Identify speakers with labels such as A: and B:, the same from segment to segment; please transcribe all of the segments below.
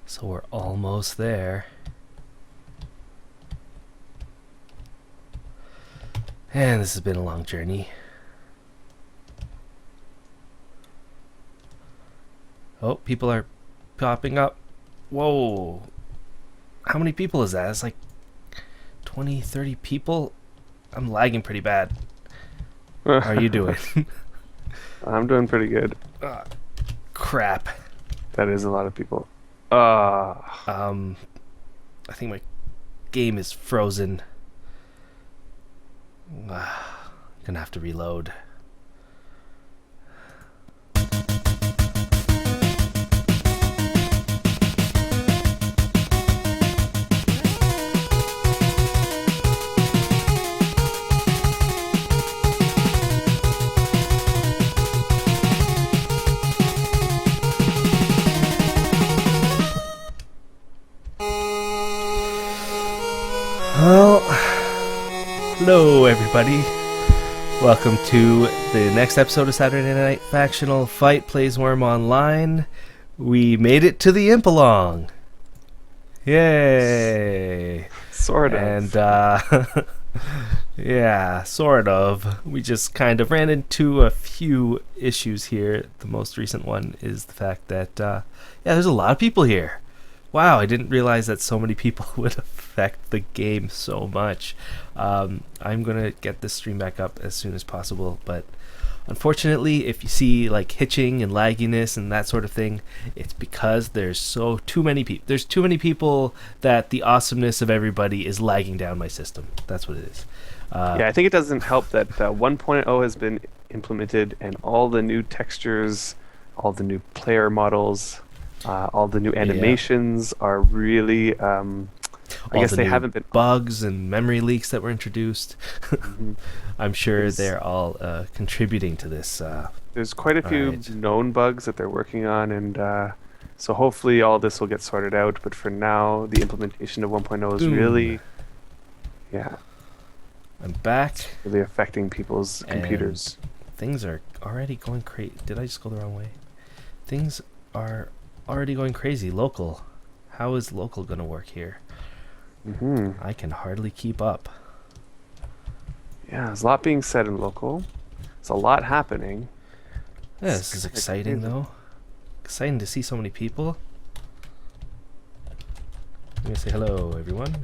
A: So we're almost there. And this has been a long journey. Oh, people are popping up. Whoa. How many people is that? It's like 20, 30 people? I'm lagging pretty bad. How are you doing?
B: I'm doing pretty good.
A: Crap.
B: That is a lot of people.
A: I think my game is frozen. Gonna have to reload. Well, hello everybody. Welcome to the next episode of Saturday Night Factional Fight Plays Wurm Online. We made it to the Impalong. Yay!
B: Sort of.
A: And, yeah, sort of. We just kind of ran into a few issues here. The most recent one is the fact that, yeah, there's a lot of people here. Wow, I didn't realize that so many people would affect the game so much. I'm going to get this stream back up as soon as possible, but unfortunately, if you see like hitching and lagginess and that sort of thing, it's because there's too many people. There's too many people that the awesomeness of everybody is lagging down my system. That's what it is.
B: Yeah, I think it doesn't help that 1.0 has been implemented and all the new textures, all the new player models, all the new animations are really I guess they haven't been
A: bugs and memory leaks that were introduced. I'm sure they're all contributing to this.
B: There's quite a few known bugs that they're working on, and so hopefully all this will get sorted out, but for now the implementation of 1.0 is really
A: I'm back.
B: Really affecting people's computers.
A: Things are already going crazy. Did I just go the wrong way? Things are already going crazy. Local. How is local going to work here? I can hardly keep up.
B: Yeah, there's a lot being said in local. There's a lot happening.
A: Yeah, this is exciting though. Exciting to see so many people. I'm going to say hello, everyone.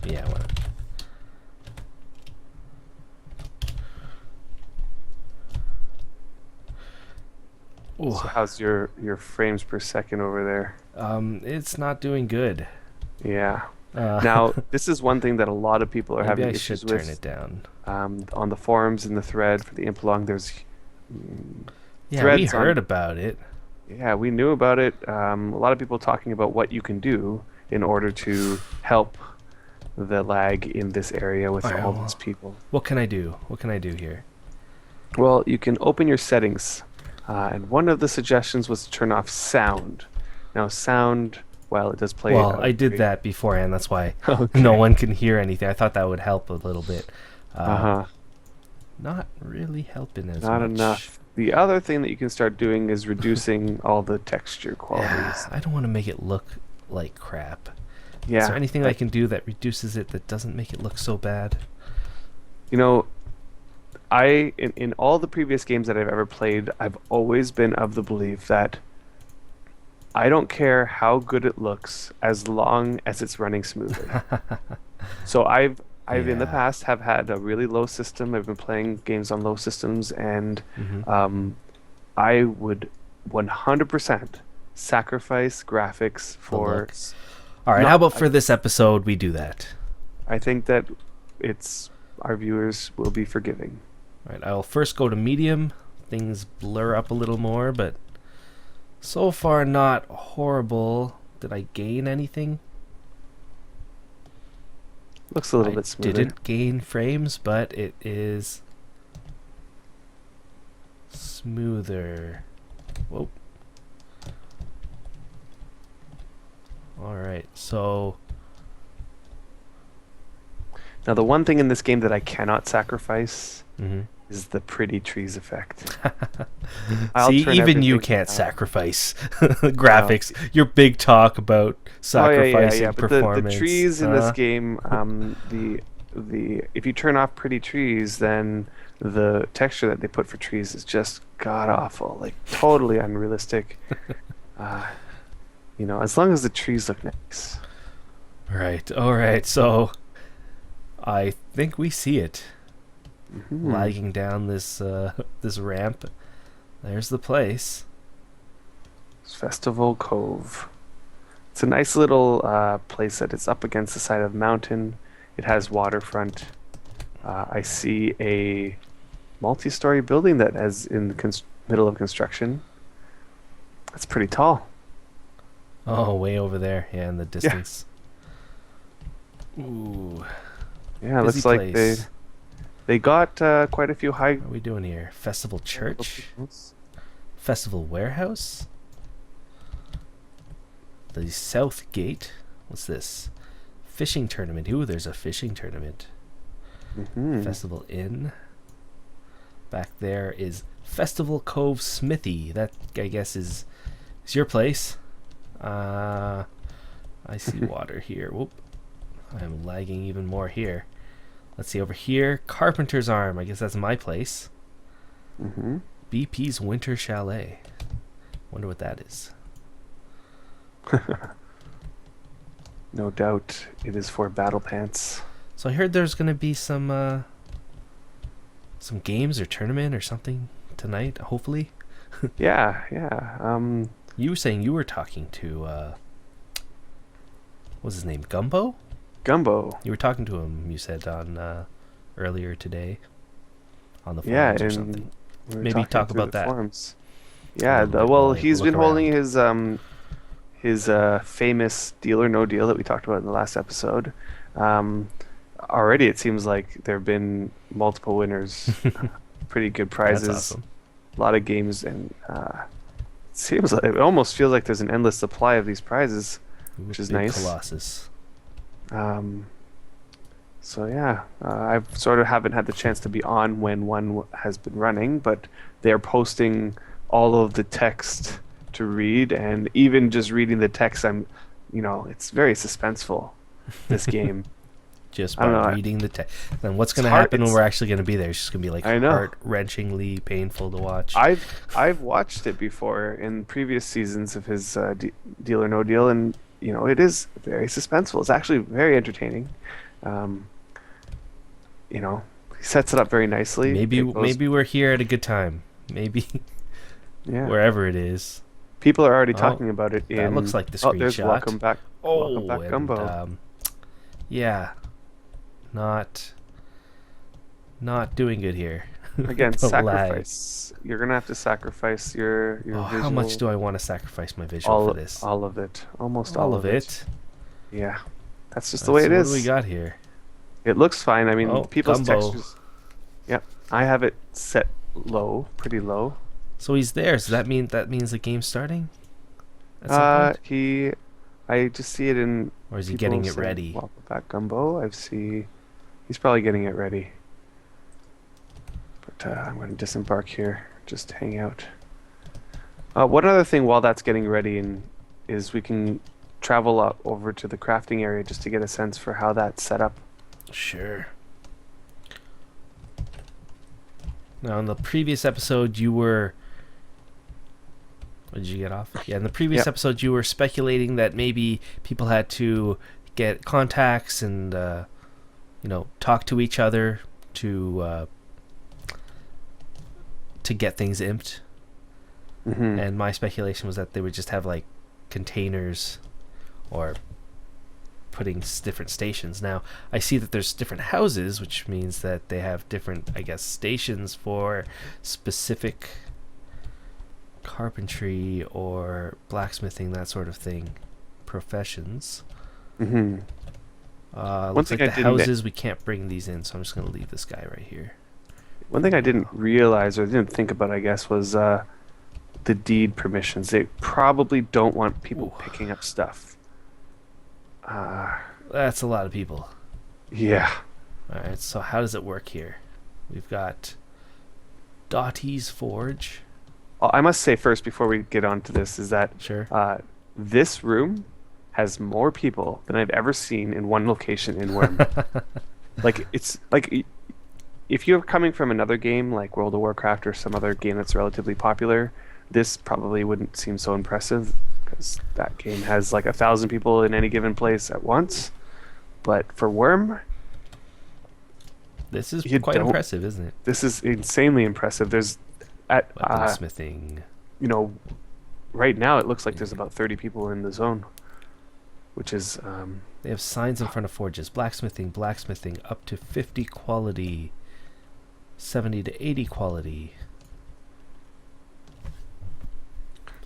A: Yeah, well.
B: So how's your frames per second over there?
A: It's not doing good.
B: Yeah. Now, this is one thing that a lot of people are having issues with.
A: Turn it down.
B: On the forums in the thread for the Impalong, there's
A: we heard about it.
B: Yeah, we knew about it. A lot of people talking about what you can do in order to help the lag in this area with all these people.
A: What can I do? What can I do here?
B: Well, you can open your settings. And one of the suggestions was to turn off sound. Now, sound, while it does play...
A: Well, I did that beforehand. That's why no one can hear anything. I thought that would help a little bit. Not really helping as much.
B: Not enough. The other thing that you can start doing is reducing all the texture qualities.
A: Yeah, I don't want to make it look like crap.
B: Yeah.
A: Is there anything I can do that reduces it that doesn't make it look so bad?
B: You know... in all the previous games that I've ever played, I've always been of the belief that I don't care how good it looks as long as it's running smoothly. So I've in the past have had a really low system. I've been playing games on low systems, and I would 100% sacrifice graphics for...
A: All right, how about for this episode we do that?
B: I think that our viewers will be forgiving.
A: All right, I'll first go to medium. Things blur up a little more, but so far not horrible. Did I gain anything?
B: Looks a little bit smoother.
A: I didn't gain frames, but it is smoother. Whoa. All right, so...
B: Now, the one thing in this game that I cannot sacrifice is the pretty trees effect. I'll
A: See,
B: turn
A: even you
B: everything.
A: can't sacrifice
B: No.
A: graphics. Your big talk about
B: Oh yeah.
A: sacrificing
B: But the
A: performance.
B: trees in this game, the if you turn off pretty trees, then the texture that they put for trees is just god awful, like totally unrealistic. Uh, as long as the trees look nice.
A: Right. All right. So I think we see it
B: Hmm.
A: lagging down this this ramp. There's the place.
B: Festival Cove. It's a nice little place that is up against the side of a mountain. It has waterfront. I see a multi-story building that is in the middle of construction. It's pretty tall.
A: Oh, way over there. Yeah, in the
B: Yeah,
A: distance. Ooh,
B: yeah. It
A: busy
B: looks like they
A: place.
B: they got quite a few high.
A: What are we doing here? Festival Church? Festival Warehouse? The South Gate? What's this? Fishing tournament. Ooh, there's a fishing tournament.
B: Mm-hmm.
A: Festival Inn. Back there is Festival Cove Smithy. That, I guess, is your place. I see water here. Whoop. I'm lagging even more here. Let's see over here. Carpenter's Arm. I guess that's my place.
B: Mm-hmm.
A: BP's Winter Chalet. Wonder what that is.
B: No doubt, it is for battle pants.
A: So I heard there's gonna be some games or tournament or something tonight. Hopefully.
B: Yeah, yeah.
A: You were saying you were talking to what's his name? Gumbo?
B: Gumbo.
A: You were talking to him. You said on earlier today on the
B: Yeah,
A: forums or
B: and
A: something.
B: we were
A: Maybe
B: talking
A: talk
B: through
A: about
B: the
A: that.
B: forums.
A: A
B: Yeah,
A: little bit
B: well,
A: while I
B: he's
A: look
B: been holding
A: around.
B: his famous Deal or No Deal that we talked about in the last episode. Um, Already, it seems like there have been multiple winners, pretty good
A: That's
B: prizes,
A: awesome.
B: a lot of games, and it almost feels like there's an endless supply of these prizes,
A: Ooh,
B: which is
A: big
B: nice.
A: Colossus.
B: Um, so yeah, I sort of haven't had the chance to be on when one has been running, but they're posting all of the text to read, and even just reading the text, it's very suspenseful. This game.
A: Just
B: I
A: by
B: don't know.
A: reading the text. Then what's
B: It's
A: going to
B: hard.
A: happen when we're actually going to be there? It's just going to be like
B: I know.
A: heart wrenchingly painful to watch.
B: I've watched it before in previous seasons of his Deal or No Deal, and it is very suspenseful. It's actually very entertaining. Um, he sets it up very nicely.
A: Maybe
B: It goes,
A: maybe we're here at a good time. Maybe
B: yeah.
A: wherever it is.
B: People are already
A: Oh,
B: talking about it
A: that
B: in.
A: looks like the
B: Oh, there's
A: screenshot.
B: Welcome
A: Oh,
B: back,
A: and
B: Gumbo.
A: yeah, not doing good here.
B: Again,
A: The lag.
B: sacrifice. You're gonna have to sacrifice your
A: Oh,
B: visual.
A: how much do I want to sacrifice my visual for this?
B: All of it, almost
A: All
B: all
A: of
B: of it.
A: it.
B: Yeah, that's just the way
A: So
B: it
A: what
B: is.
A: do we got here?
B: It looks fine. I mean,
A: Oh,
B: people's
A: Gumbo.
B: textures. Yep, I have it set low, pretty low.
A: So he's there. So that means the game's starting at some point,
B: I just see it in
A: or is he
B: people
A: getting it
B: saying,
A: ready?
B: "Welcome back, Gumbo." He's probably getting it ready. But I'm going to disembark here, just hang out. One other thing while that's getting ready is we can travel up over to the crafting area just to get a sense for how that's set up.
A: Sure. Now, in the previous episode, you were. What did you get off? Yeah, in the previous
B: Yep.
A: episode, you were speculating that maybe people had to get contacts and, talk to each other to get things imped.
B: Hmm.
A: And my speculation was that they would just have, like, containers or putting different stations. Now, I see that there's different houses, which means that they have different, I guess, stations for specific carpentry or blacksmithing, that sort of thing, professions.
B: Hmm.
A: Looks
B: thing
A: like
B: I
A: the
B: didn't
A: houses, we can't bring these in, so I'm just going to leave this guy right here.
B: One thing I didn't realize or didn't think about, I guess, was the deed permissions. They probably don't want people
A: Ooh.
B: picking up stuff.
A: That's a lot of people.
B: Yeah.
A: Alright, so how does it work here? We've got Dottie's Forge.
B: I must say first before we get on to this is that
A: Sure.
B: this room has more people than I've ever seen in one location in Wurm. Like it's like if you're coming from another game like World of Warcraft or some other game that's relatively popular, this probably wouldn't seem so impressive because that game has like 1,000 people in any given place at once. But for Wurm,
A: This is
B: You
A: quite
B: don't-
A: impressive, isn't it?
B: this is insanely impressive. There's at
A: Weaponsmithing.
B: you know, right now it looks like there's about 30 people in the zone, which is
A: They have signs in front of forges. Blacksmithing, up to 50 quality. 70 to 80 quality.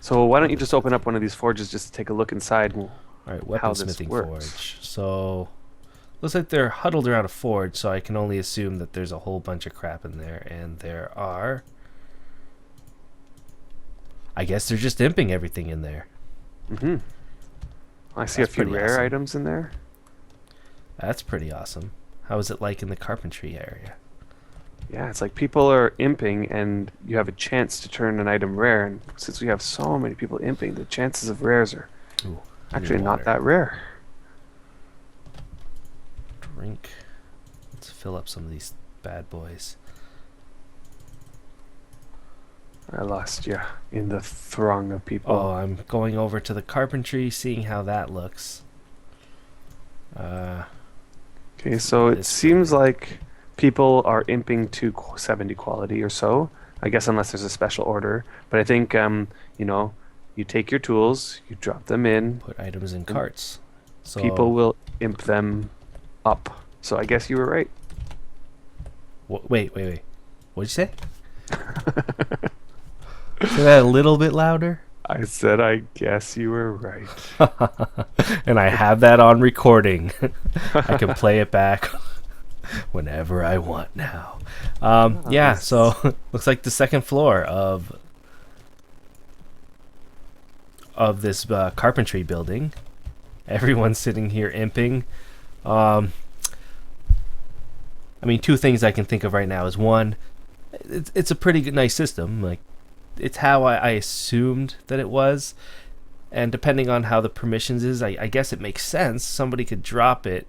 B: so why don't you just open up one of these forges just to take a look inside?
A: All right,
B: How this
A: weaponsmithing
B: works.
A: forge. So, looks like they're huddled around a forge, so I can only assume that there's a whole bunch of crap in there. And there are... I guess they're just imping everything in there.
B: Mm-hmm. I see
A: That's
B: a few
A: pretty
B: rare
A: awesome.
B: items in there.
A: That's pretty awesome. How is it like in the carpentry area?
B: Yeah, it's like people are imping and you have a chance to turn an item rare. And since we have so many people imping, the chances of rares are
A: Ooh,
B: actually
A: need
B: not
A: water.
B: that rare.
A: Drink. Let's fill up some of these bad boys.
B: I lost you in the throng of people.
A: Oh, I'm going over to the carpentry, seeing how that looks.
B: Okay, so it
A: This
B: seems
A: building.
B: like people are imping to 70 quality or so. I guess unless there's a special order. But I think, you know, you take your tools, you drop them in,
A: Put items in carts. So
B: people will imp them up. So I guess you were right.
A: Wait. What'd you say? Say that a little bit louder.
B: I said, I guess you were right.
A: And I have that on recording. I can play it back whenever I want now. Yeah,
B: this-
A: so looks like the second floor of this carpentry building. Everyone's sitting here imping. I mean, two things I can think of right now is one, it's a pretty good, nice system. Like, it's how I assumed that it was, and depending on how the permissions is, I guess it makes sense. Somebody could drop the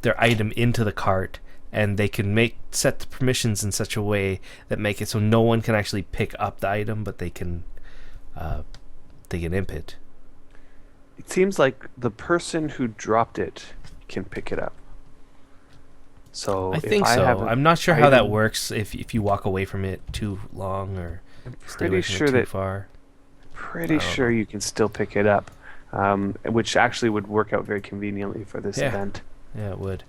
A: their item into the cart, and they can set the permissions in such a way that make it so no one can actually pick up the item, but they can imp it.
B: It seems like the person who dropped it can pick it up. So
A: I
B: if
A: think
B: I
A: so.
B: have an
A: I'm not sure how that
B: item-
A: works if you walk away from it too long or stay
B: pretty
A: away from
B: sure
A: it too
B: that
A: far.
B: pretty
A: I don't
B: sure you can still pick it up, which actually would work out very conveniently for this
A: Yeah.
B: event.
A: Yeah, it would.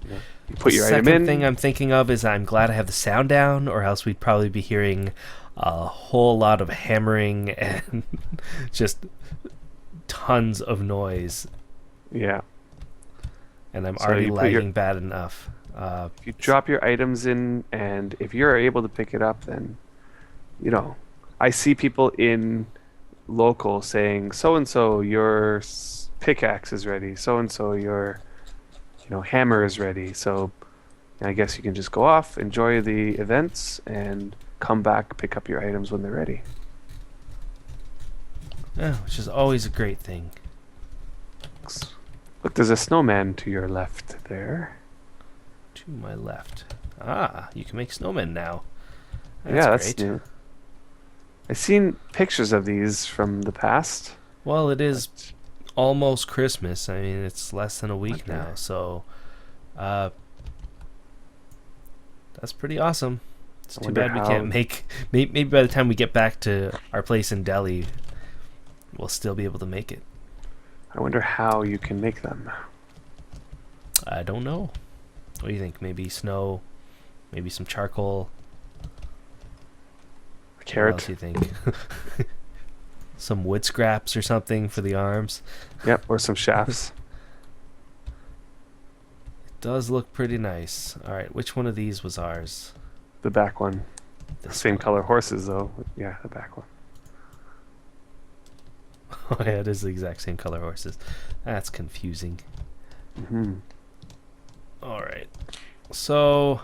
B: You put your item
A: Second
B: in.
A: thing I'm thinking of is I'm glad I have the sound down, or else we'd probably be hearing a whole lot of hammering and just tons of noise.
B: Yeah.
A: And I'm
B: So
A: already
B: you put your-
A: lagging bad enough.
B: If you drop your items in, and if you're able to pick it up, then, you know, I see people in local saying, so and so, your pickaxe is ready. So and so, your, hammer is ready. So, I guess you can just go off, enjoy the events, and come back, pick up your items when they're ready.
A: Yeah, which is always a great thing.
B: Look, there's a snowman to your left there.
A: To my left. You can make snowmen now.
B: That's
A: great.
B: new. I've seen pictures of these from the past.
A: Well, it is almost Christmas. I mean, it's less than a week
B: Okay.
A: now, so that's pretty awesome. It's
B: I
A: too
B: wonder
A: bad we
B: how-
A: can't make. Maybe by the time we get back to our place in Delhi, we'll still be able to make it.
B: I wonder how you can make them.
A: I don't know. What do you think? Maybe snow, maybe some charcoal.
B: A
A: What
B: carrot.
A: else do you think? Some wood scraps or something for the arms.
B: Yep, or some shafts.
A: Does look pretty nice. All right, which one of these was ours?
B: The back one.
A: This
B: Same
A: one.
B: color horses, though. Yeah, the back one.
A: Oh yeah, it is the exact same color horses. That's confusing.
B: Hmm.
A: All right. So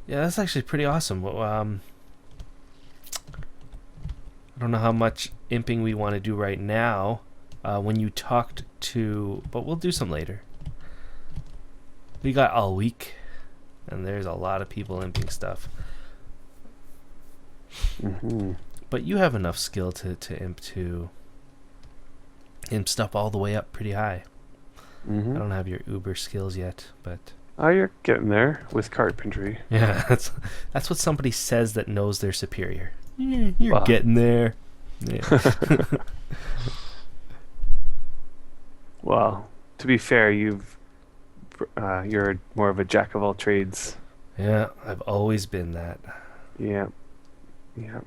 A: Yeah, that's actually pretty awesome. I don't know how much imping we want to do right now. When you talked to, but we'll do some later. We got all week, and there's a lot of people imping stuff.
B: Mm-hmm.
A: But you have enough skill to imp stuff all the way up pretty high.
B: Mm-hmm.
A: I don't have your Uber skills yet, but
B: Oh, you're getting there with carpentry.
A: yeah, that's what somebody says that knows they're superior. You're
B: Wow.
A: getting there. Yeah.
B: Well, to be fair, you're more of a jack of all trades.
A: Yeah, I've always been that.
B: Yeah. Yeah.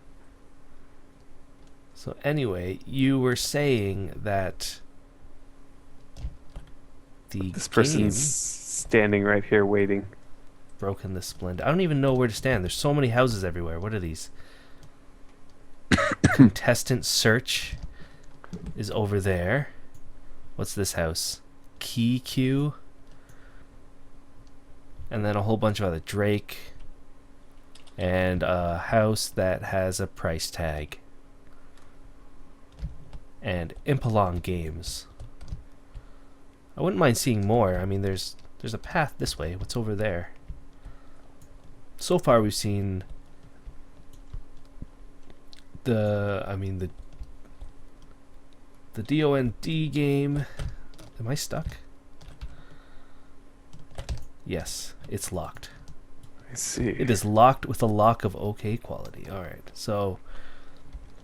A: So anyway, you were saying that the
B: This
A: game
B: person's standing right here waiting.
A: broken the splendid. I don't even know where to stand. There's so many houses everywhere. What are these? Contestant search is over there. What's this house? Key queue. And then a whole bunch of other Drake. And a house that has a price tag. And Impalong games. I wouldn't mind seeing more. I mean, there's a path this way. What's over there? So far, we've seen the D-O-N-D game. Am I stuck? Yes, it's locked.
B: I see.
A: It is locked with a lock of okay quality. All right, so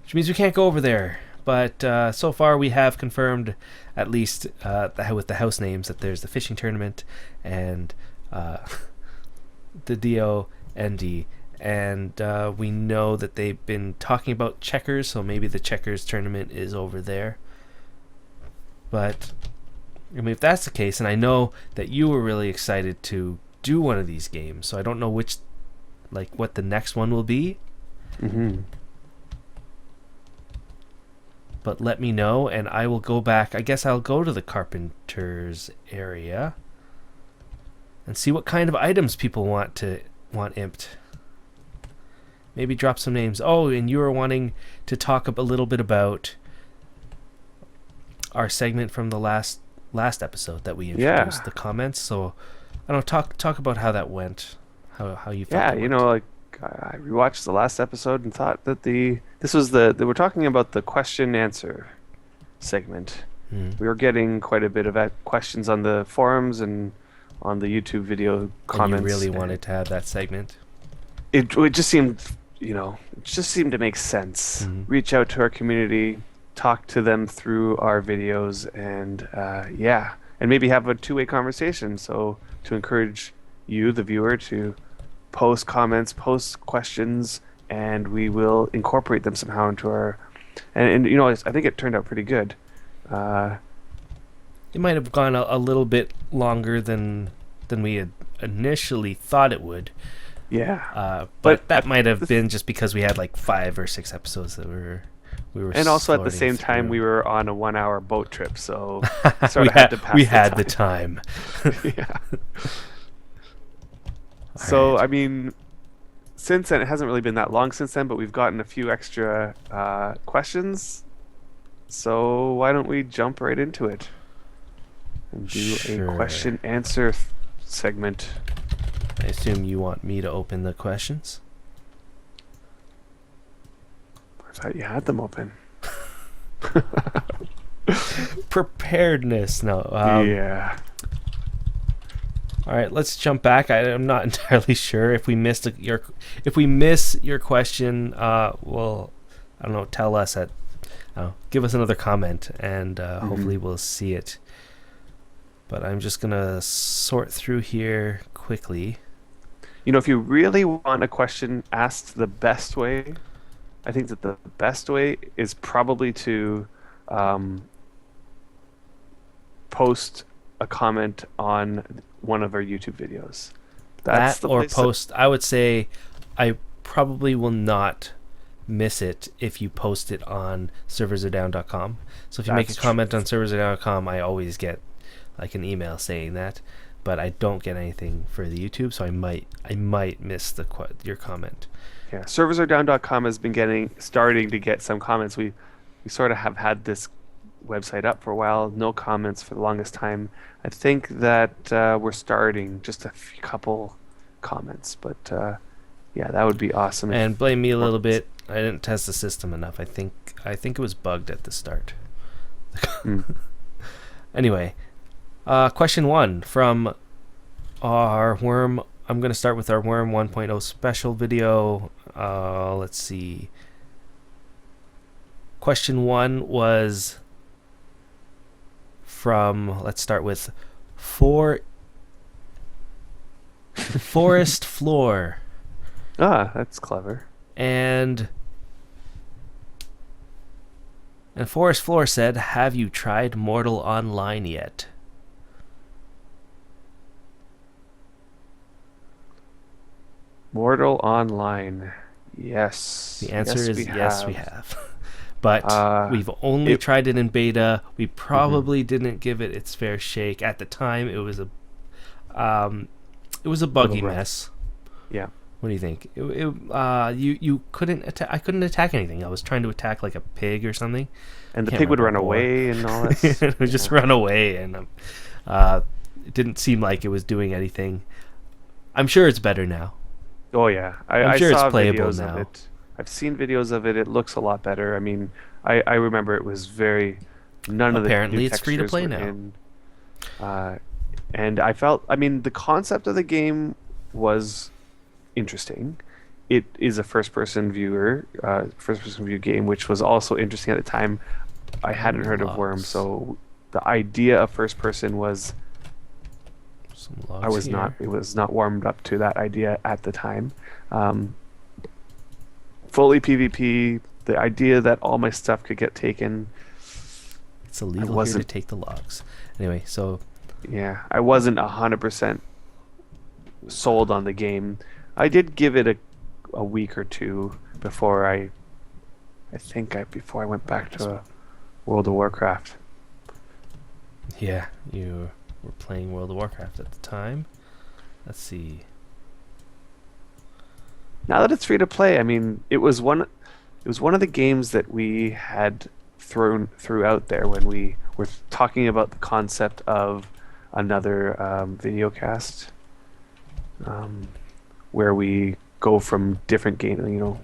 A: which means we can't go over there. But so far we have confirmed, at least with the house names, that there's the fishing tournament and the D-O-N-D. And we know that they've been talking about checkers, so maybe the checkers tournament is over there. But I mean, if that's the case, and I know that you were really excited to do one of these games, so I don't know what the next one will be.
B: Mm-hmm.
A: But let me know, and I will go back. I guess I'll go to the carpenter's area and see what kind of items people want imped. Maybe drop some names. Oh, and you were wanting to talk a little bit about our segment from the last episode that we introduced, the comments. So I don't know, talk about how that went, how you felt.
B: Yeah,
A: it
B: you
A: went.
B: know, like I rewatched the last episode and thought that this was they were talking about the question answer segment. We were getting quite a bit of questions on the forums and on the YouTube video comments.
A: And you really wanted to have that segment.
B: It just seemed, it just seemed to make sense.
A: Mhm.
B: Reach out to our community, talk to them through our videos, and and maybe have a two-way conversation. So to encourage you, the viewer, to post comments, post questions, and we will incorporate them somehow into our. And I think it turned out pretty good.
A: It might have gone a little bit longer than we had initially thought it would.
B: Yeah.
A: But that might have been just because we had like 5 or 6 episodes that we were.
B: And also at the
A: sorting
B: same time,
A: through.
B: we were on a 1-hour boat trip, so sort of had to pass.
A: We had the time.
B: Yeah. So, I mean, since then, it hasn't really been that long since then, but we've gotten a few extra questions. So why don't we jump right into it and do
A: Sure.
B: a question-answer segment?
A: I assume you want me to open the questions.
B: I thought you had them open.
A: Preparedness. No.
B: Yeah.
A: All right, let's jump back. I'm not entirely sure if we miss your question. Well, I don't know. Tell us give us another comment, and hopefully we'll see it. But I'm just gonna sort through here quickly.
B: If you really want a question asked the best way, I think that the best way is probably to post a comment on one of our YouTube videos. That's the
A: or
B: place
A: post. I would say I probably will not miss it if you post it on serversaredown.com. So if you make a
B: That's
A: comment on serversaredown.com, I always get like an email saying that. but I don't get anything for the YouTube, so I might miss your comment.
B: Yeah, serversaredown.com has been starting to get some comments. We sort of have had this website up for a while, no comments for the longest time. I think that we're starting just a couple comments, but yeah, that would be awesome.
A: And blame me a little bit. I didn't test the system enough. I think it was bugged at the start. Anyway, question 1 from our Wurm. I'm going to start with our Wurm 1.0 special video. Let's see. Question 1 was from, let's start with Forest Floor.
B: Ah, that's clever.
A: And Forest Floor said, "Have you tried Mortal Online yet?"
B: Mortal Online. Yes.
A: The answer is yes, we have. But we've only
B: it-
A: tried it in beta. We probably didn't give it its fair shake. At the time, it was a buggy
B: rough.
A: mess.
B: Yeah.
A: What do you think? You couldn't attack. I couldn't attack anything. I was trying to attack like a pig or something.
B: And the
A: Can't
B: pig would run
A: remember
B: away and all that.
A: It would just run away, and it didn't seem like it was doing anything. I'm sure it's better now.
B: Oh yeah,
A: I'm sure
B: I saw
A: it's playable
B: videos
A: now.
B: of it. I've seen videos of it. It looks a lot better. I mean, I remember it was none of the
A: Apparently
B: new
A: it's free to
B: textures
A: play
B: were
A: now.
B: in. And I mean, the concept of the game was interesting. It is a first-person view game, which was also interesting at the time. I hadn't heard of Wurm, so the idea of first-person was it was not warmed up to that idea at the time. Fully PvP, the idea that all my stuff could get taken.
A: It's illegal here to take the logs. Anyway, so
B: yeah, I wasn't 100% sold on the game. I did give it a week or two before I went back to World of Warcraft.
A: yeah, you were playing World of Warcraft at the time. Let's see.
B: Now that it's free to play, I mean, it was one of the games that we had threw out there when we were talking about the concept of another video cast, where we go from different games,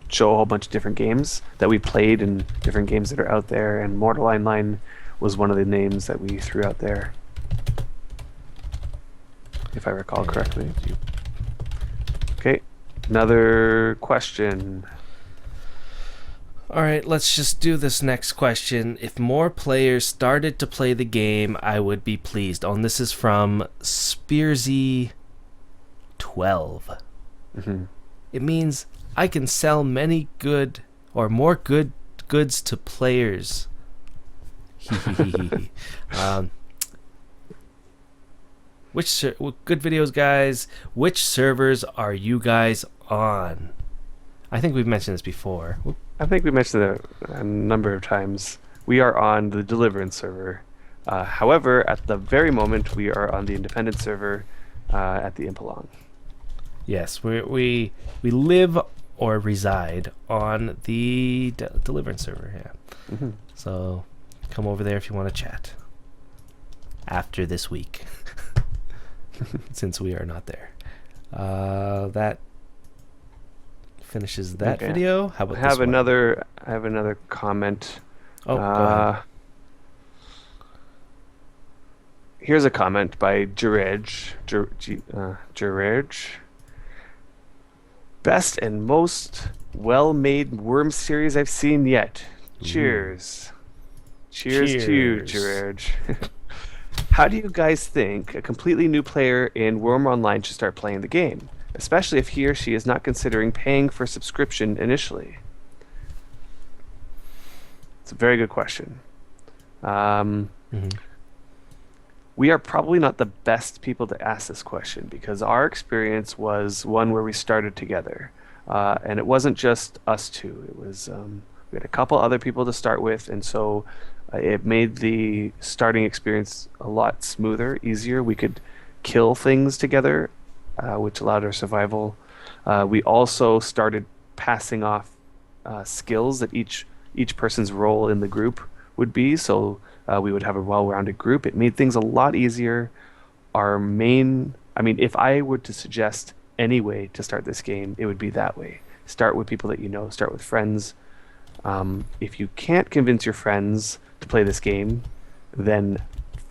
B: show a whole bunch of different games that we played and different games that are out there, and Mortal Online was one of the names that we threw out there, if I recall correctly. Okay, another question.
A: All right, let's just do this next question. If more players started to play the game, I would be pleased. Oh, and this is from Spearsy12. It means I can sell more goods to players. Good videos, guys. Which servers are you guys on? I think we've mentioned this before.
B: I think we mentioned it a number of times. We are on the Deliverance server. However, at the very moment, we are on the independent server at the Impalong.
A: Yes, we live or reside on the Deliverance server. Yeah. So come over there if you want to chat after this week, since we are not there. That finishes that video. How about
B: I have
A: this one?
B: I have another comment.
A: Oh, go ahead.
B: Here's a comment by Jarej. Best and most well-made Wurm series I've seen yet. Cheers. Cheers to you, Jarej. How do you guys think a completely new player in Wurm Online should start playing the game? Especially if he or she is not considering paying for subscription initially. It's a very good question. We are probably not the best people to ask this question because our experience was one where we started together. And it wasn't just us two. It was we had a couple other people to start with, and so it made the starting experience a lot smoother, easier. We could kill things together, which allowed our survival. We also started passing off skills that each person's role in the group would be. So we would have a well-rounded group. It made things a lot easier. I mean, if I were to suggest any way to start this game, it would be that way. Start with people that you know, start with friends. If you can't convince your friends to play this game, then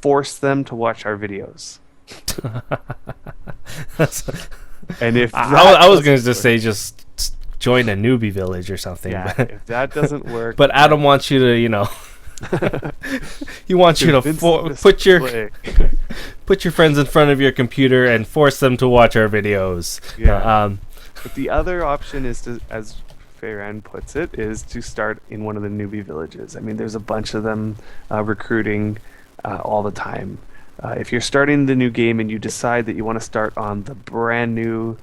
B: force them to watch our videos. And if
A: I was going to just say just join a newbie village or something.
B: yeah,
A: But,
B: if that doesn't work,
A: but Adam wants you to, he wants you to
B: convince them to
A: put your friends in front of your computer and force them to watch our videos.
B: Yeah. But the other option is to, as Faeran puts it, is to start in one of the newbie villages. I mean, there's a bunch of them recruiting all the time. If you're starting the new game and you decide that you want to start on the brand new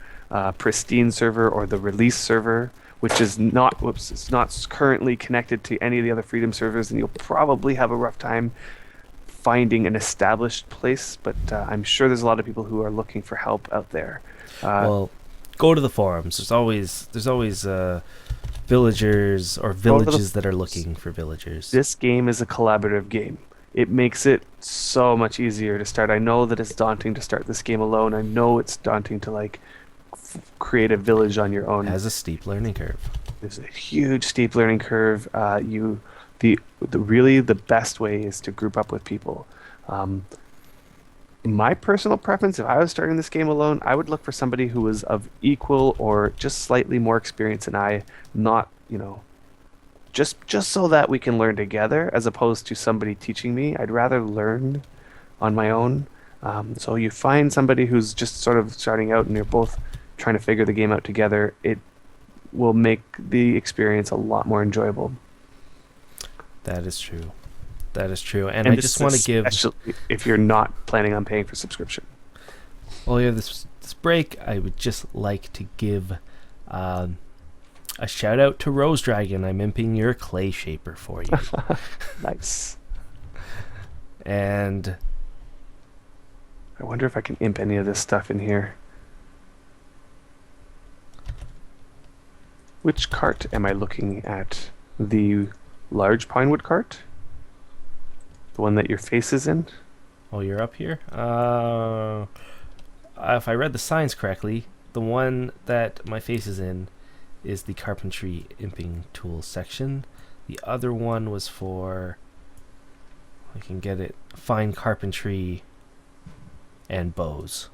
B: pristine server or the release server, which is not it's not currently connected to any of the other freedom servers, then you'll probably have a rough time finding an established place. But I'm sure there's a lot of people who are looking for help out there.
A: Well, go to the forums. There's always villagers or villages that are looking for villagers.
B: This game is a collaborative game. It makes it so much easier to start. I know that it's daunting to start this game alone. I know it's daunting to create a village on your own.
A: It has a steep learning curve.
B: There's a huge steep learning curve. Really the best way is to group up with people. My personal preference, if I was starting this game alone, I would look for somebody who was of equal or just slightly more experience than I, not, just so that we can learn together as opposed to somebody teaching me. I'd rather learn on my own. So you find somebody who's just sort of starting out and you're both trying to figure the game out together. It will make the experience a lot more enjoyable.
A: That is true. And I just want to give,
B: especially if you're not planning on paying for subscription.
A: Well, yeah, this break, I would just like to give a shout out to Rose Dragon. I'm imping your clay shaper for you.
B: Nice.
A: And
B: I wonder if I can imp any of this stuff in here. Which cart am I looking at? The large pinewood cart? The one that your face is in?
A: Oh, you're up here? If I read the signs correctly, the one that my face is in is the carpentry imping tools section. The other one was for, I can get it, fine carpentry and bows.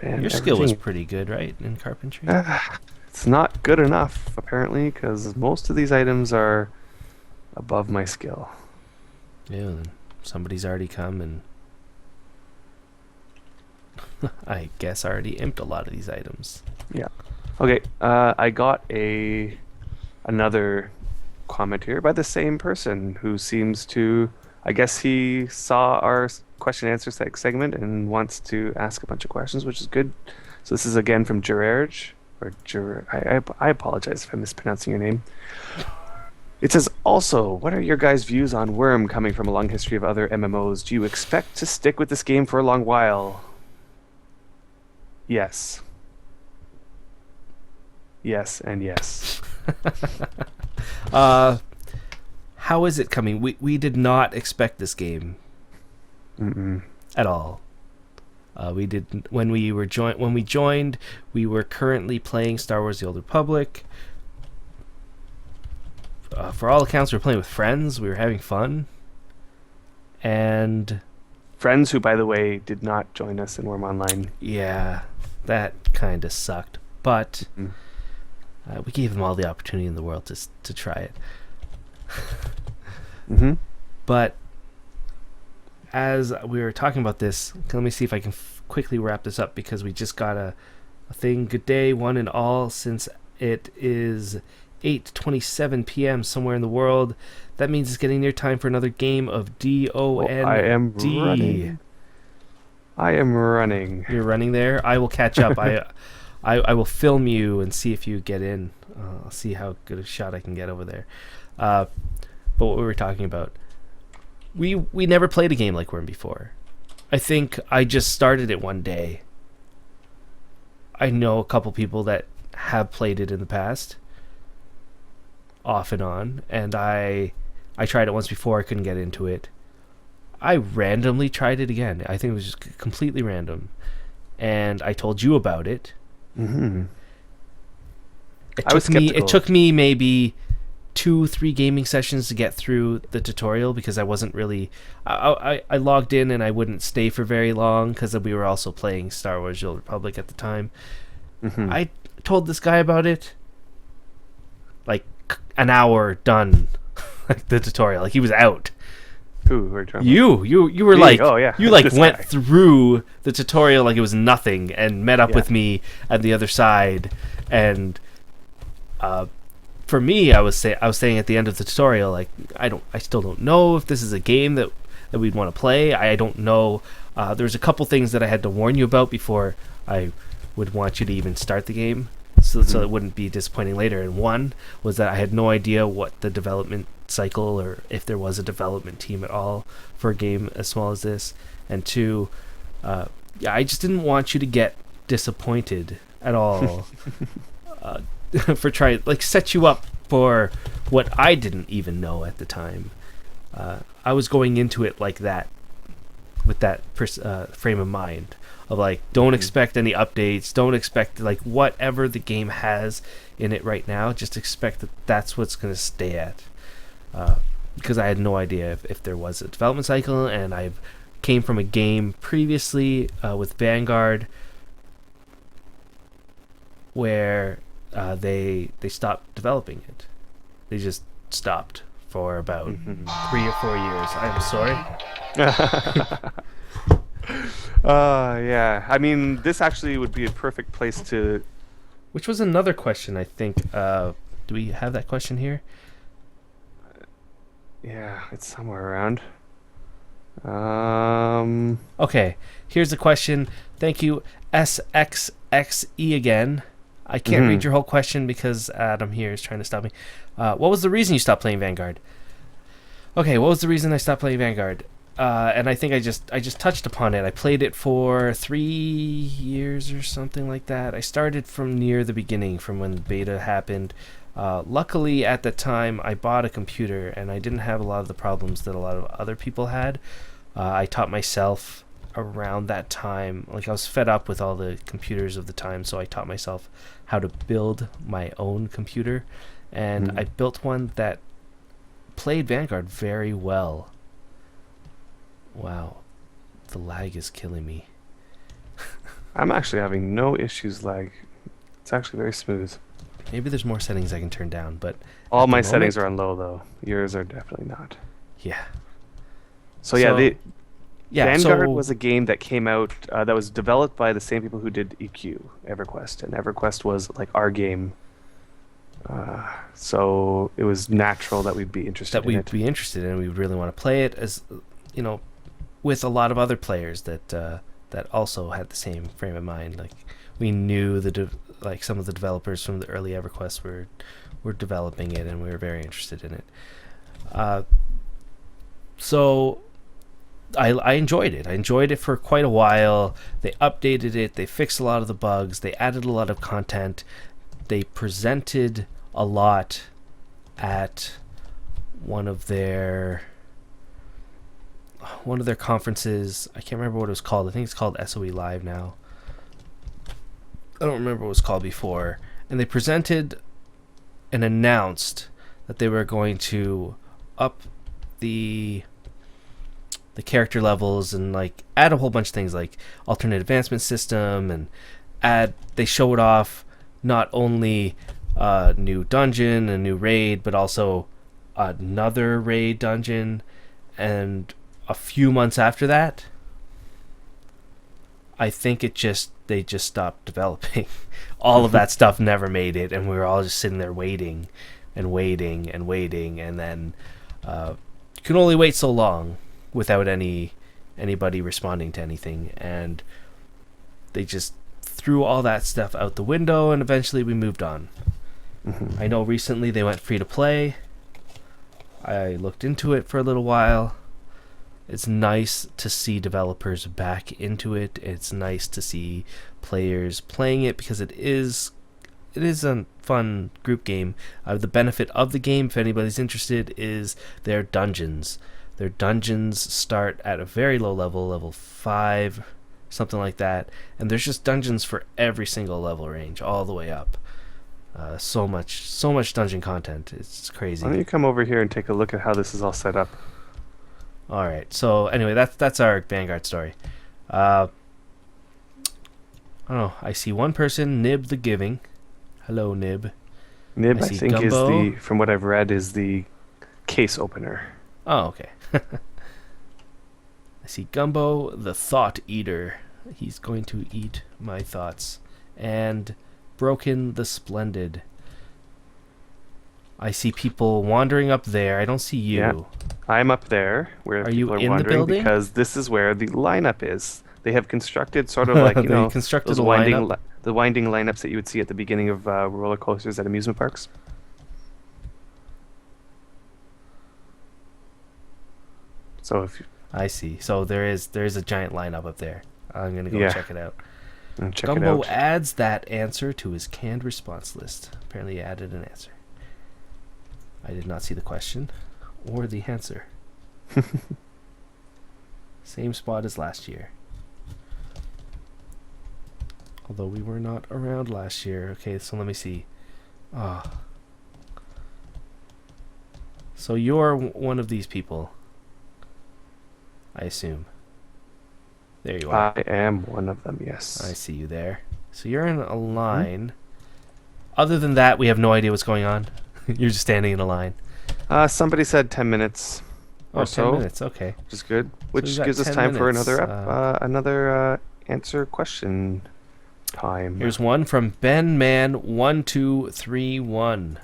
B: Man,
A: your skill was pretty good, right, in carpentry?
B: It's not good enough, apparently, because most of these items are above my skill.
A: Yeah, then somebody's already come and I guess already imped a lot of these items.
B: Yeah. Okay, I got another comment here by the same person who seems to, I guess he saw our question and answer segment and wants to ask a bunch of questions, which is good. So this is again from Gerard, I apologize if I'm mispronouncing your name. It says, also, what are your guys' views on Wurm coming from a long history of other MMOs? Do you expect to stick with this game for a long while? Yes. Yes and yes.
A: How is it coming? We did not expect this game at all. We didn't when we joined. We were currently playing Star Wars: The Old Republic. For all accounts, we were playing with friends. We were having fun, and
B: friends who, by the way, did not join us in Wurm Online.
A: Yeah, that kind of sucked. But we gave them all the opportunity in the world to try it. But as we were talking about this, let me see if I can quickly wrap this up because we just got a thing. Good day, one and all. Since it is 8:27 p.m. somewhere in the world, that means it's getting near time for another game of DOND.
B: I am running.
A: You're running there? I will catch up. I will film you and see if you get in. I'll see how good a shot I can get over there. But what we were talking about, we never played a game like Wurm before. I think I just started it one day. I know a couple people that have played it in the past, off and on, and I tried it once before. I couldn't get into it. I randomly tried it again. I think it was just completely random, and I told you about it.
B: Mm-hmm.
A: It took me maybe 2-3 gaming sessions to get through the tutorial because I wasn't really. I logged in and I wouldn't stay for very long because we were also playing Star Wars: The Old Republic at the time.
B: Mm-hmm.
A: I told this guy about it. Like an hour done, like the tutorial. Like he was out.
B: Who were
A: you were like,
B: oh yeah,
A: you like
B: This
A: went
B: guy.
A: through the tutorial like it was nothing and met up with me at the other side. And for me, I was saying at the end of the tutorial, like I still don't know if this is a game that we'd want to play. I don't know. There's a couple things that I had to warn you about before I would want you to even start the game, so it wouldn't be disappointing later. And one was that I had no idea what the development cycle, or if there was a development team at all for a game as small as this. And two, I just didn't want you to get disappointed at all. For trying, like, set you up for what I didn't even know at the time. I was going into it like that, with that frame of mind of like, don't expect any updates, don't expect like whatever the game has in it right now, just expect that that's what's going to stay at. Because I had no idea if there was a development cycle, and I came from a game previously with Vanguard where they stopped developing it. They just stopped for about 3 or 4 years. I'm sorry.
B: Yeah. I mean, this actually would be a perfect place to.
A: Which was another question, I think. Do we have that question here?
B: Yeah, it's somewhere around.
A: Okay, here's the question. Thank you, SXXE again. I can't read your whole question because Adam here is trying to stop me. What was the reason you stopped playing Vanguard? Okay, what was the reason I stopped playing Vanguard? And I think I just touched upon it. I played it for 3 years or something like that. I started from near the beginning, from when the beta happened. Luckily, at the time, I bought a computer, and I didn't have a lot of the problems that a lot of other people had. I taught myself around that time. Like, I was fed up with all the computers of the time, so I taught myself how to build my own computer. And I built one that played Vanguard very well. Wow, the lag is killing me.
B: I'm actually having no issues lag. It's actually very smooth.
A: Maybe there's more settings I can turn down, but
B: All my settings are on low though. Yours are definitely not.
A: yeah.
B: So yeah, Vanguard
A: so,
B: was a game that came out that was developed by the same people who did EQ, EverQuest, and EverQuest was like our game. So it was natural that we'd be interested in it.
A: We would really want to play it, as you know, with a lot of other players that also had the same frame of mind. Like, we knew some of the developers from the early EverQuest were developing it, and we were very interested in it. So I enjoyed it. I enjoyed it for quite a while. They updated it. They fixed a lot of the bugs. They added a lot of content. They presented a lot at one of their conferences. I can't remember what it was called. I think it's called SOE Live now. I don't remember what it was called before. And they presented and announced that they were going to up the character levels and like add a whole bunch of things like alternate advancement system, and they showed off not only a new dungeon, a new raid, but also another raid dungeon. And a few months after that, I think they just stopped developing. All of that stuff never made it, and we were all just sitting there waiting and waiting and waiting, and then you can only wait so long without anybody responding to anything, and they just threw all that stuff out the window, and eventually we moved on. I know recently they went free to play. I looked into it for a little while. It's nice to see developers back into it. It's nice to see players playing it because it is a fun group game. The benefit of the game, if anybody's interested, is their dungeons. Their dungeons start at a very low level, level 5, something like that, and there's just dungeons for every single level range, all the way up. So much dungeon content. It's crazy.
B: Why don't you come over here and take a look at how this is all set up?
A: All right. So anyway, that's our Vanguard story. I don't know. I see one person, Nib the Giving. Hello, Nib.
B: Nib, I
A: see
B: think,
A: Gumbo.
B: is from what I've read, is the case opener.
A: Oh, okay. I see Gumbo, the Thought Eater. He's going to eat my thoughts. And Broken the Splendid. I see people wandering up there. I don't see you.
B: Yeah. I'm up there where
A: Are you
B: people are
A: in the
B: wandering
A: building?
B: because this is where the lineup is. They have constructed sort of like, you
A: They
B: know,
A: constructed
B: those
A: a lineup?
B: the winding lineups that you would see at the beginning of roller coasters at amusement parks. So if you
A: I see. So there is a giant lineup up there. I'm gonna go
B: Yeah.
A: check it out.
B: check it
A: Gumbo
B: out.
A: adds that answer to his canned response list. Apparently he added an answer. I did not see the question or the answer. Same spot as last year. Although we were not around last year. Okay, so let me see. So you're one of these people, I assume. There you are.
B: I am one of them, yes.
A: I see you there. So you're in a line. Other than that, we have no idea what's going on. You're just standing in a line.
B: Somebody said 10 minutes
A: Oh,
B: or
A: 10
B: so,
A: minutes. Okay.
B: which is good.
A: we've
B: Which
A: got
B: gives us
A: 10
B: time for
A: minutes,
B: another answer question time.
A: Here's one from BenMan1231.